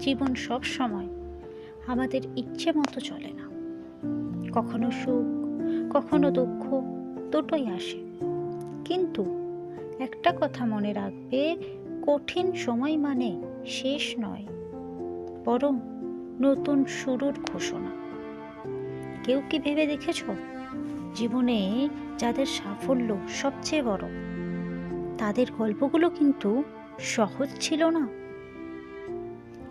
জীবন সব সময় আমাদের ইচ্ছে মতো চলে না। কখনো সুখ, কখনো দুঃখ, দুটোই আসে। কিন্তু একটা কথা মনে রাখবে, কঠিন সময় মানে শেষ নয়, বরং নতুন শুরুর ঘোষণা। কেউ কি ভেবে দেখেছ, জীবনে যাদের সাফল্য সবচেয়ে বড়, তাদের গল্পগুলো কিন্তু সহজ ছিল না।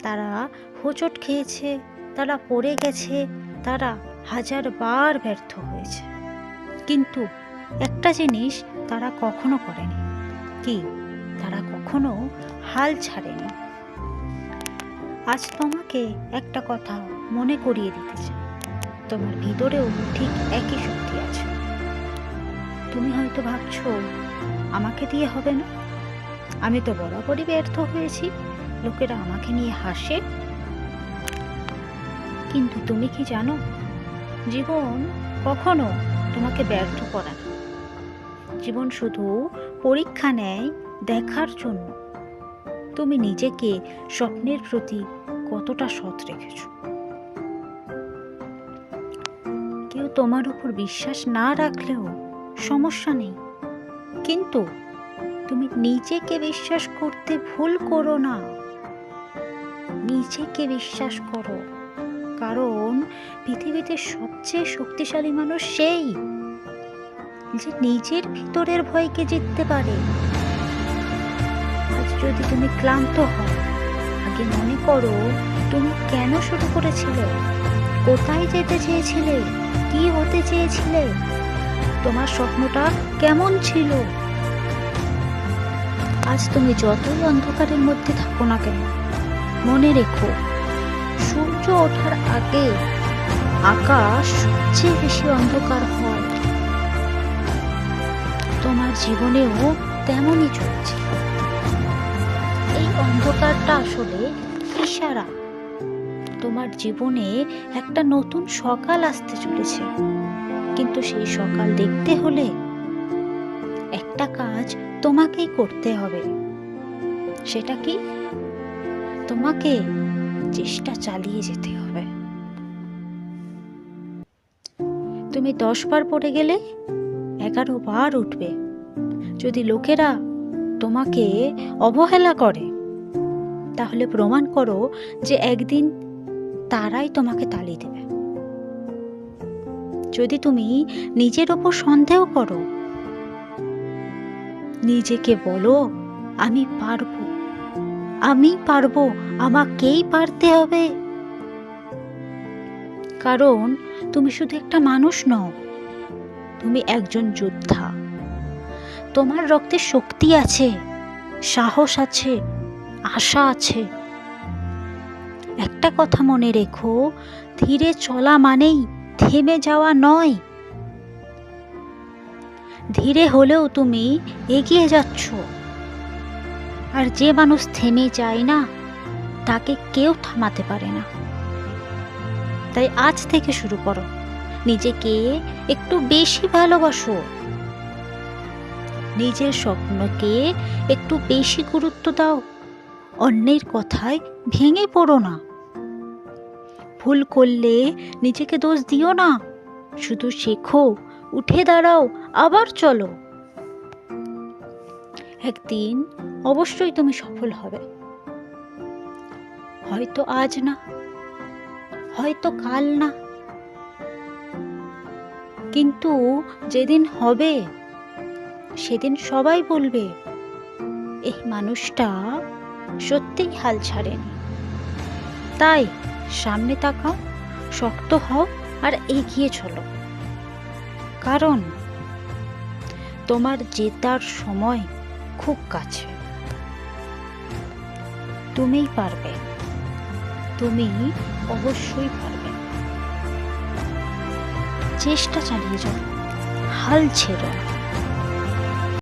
তারা হোঁচট খেয়েছে, তারা পড়ে গেছে, তারা হাজারবার ব্যর্থ হয়েছে, কিন্তু একটা জিনিস তারা কখনো করেনি, কি তারা কখনো হাল ছাড়েনি। আজ তোমাকে একটা কথা মনে করিয়ে দিতে চাই, তোমার ভিতরেও ঠিক একই শক্তি আছে। তুমি হয়তো ভাবছো আমাকে দিয়ে হবে না, আমি তো বরাবরই ব্যর্থ হয়েছি, লোকেরা আমাকে নিয়ে হাসে। কিন্তু তুমি কি জানো, জীবন কখনো তোমাকে ব্যর্থ করে না। জীবন শুধু পরীক্ষা নেয় দেখার জন্য তুমি নিজেকে স্বপ্নের প্রতি কতটা সৎ রেখেছ। কেউ তোমার উপর বিশ্বাস না রাখলেও সমস্যা নেই, কিন্তু তুমি নিজেকে বিশ্বাস করতে ভুল করো না। নিজেকে বিশ্বাস করো, কারণ পৃথিবীতে সবচেয়ে শক্তিশালী মানুষ সেই যে নিজের ভিতরের ভয়কে জিততে পারে। আজ যদি তুমি ক্লান্ত হও, আগে মনে করো তুমি কেন শুরু করেছিলে, কোথায় যেতে চেয়েছিলে, কি হতে চেয়েছিলে, তোমার স্বপ্নটা কেমন ছিল। আজ তুমি যতই অন্ধকারের মধ্যে থাকো না কেন, মনে রেখো সূর্য ওঠার আগে আকাশ সবচেয়ে বেশি অন্ধকার হয়। তোমার জীবনেও তেমনই চলছে। এই অন্ধকারটা আসলে ইশারা, তোমার জীবনে একটা নতুন সকাল আসতে চলেছে। কিন্তু সেই সকাল দেখতে হলে একটা কাজ তোমাকেই করতে হবে। সেটা কি? তোমাকে চেষ্টা চালিয়ে যেতে হবে। তুমি 10 বার পড়ে গেলে 11 বার উঠবে। যদি লোকেরা তোমাকে অবহেলা করে, তাহলে প্রমাণ করো যে একদিন তারাই তোমাকে তালি দেবে। যদি তুমি নিজের ওপর সন্দেহ করো, নিজেকে বলো আমি পারবো, আমি পারবো, আমাকেই পারতে হবে। কারণ তুমি শুধু একটা মানুষ নও, তুমি একজন যোদ্ধা। তোমার রক্তে শক্তি আছে, সাহস আছে, আশা আছে। একটা কথা মনে রেখো, ধীরে চলা মানেই থেমে যাওয়া নয়। ধীরে হলেও তুমি এগিয়ে যাচ্ছ। আর যে মানুষ থেমে যায় না, তাকে কেউ থামাতে পারে না। তাই আজ থেকে শুরু করো, নিজেকে একটু বেশি ভালোবাসো, নিজের স্বপ্নকে একটু বেশি গুরুত্ব দাও। অন্যের কথায় ভেঙে পড়ো না। ভুল করলে নিজেকে দোষ দিও না, শুধু শেখো, উঠে দাঁড়াও, আবার চলো। একদিন অবশ্যই তুমি সফল হবে। হয়তো আজ না, হয়তো কাল না, কিন্তু যেদিন হবে সেদিন সবাই বলবে এই মানুষটা সত্যিই হাল ছাড়েনি। তাই সামনে তাকাও, শক্ত হও আর এগিয়ে চলো। কারণ তোমার জেতার সময় খুব কাছে। তুমিই পারবে, তুমি অবশ্যই পারবে। চেষ্টা চালিয়ে যাও, হাল ছেড়ো না।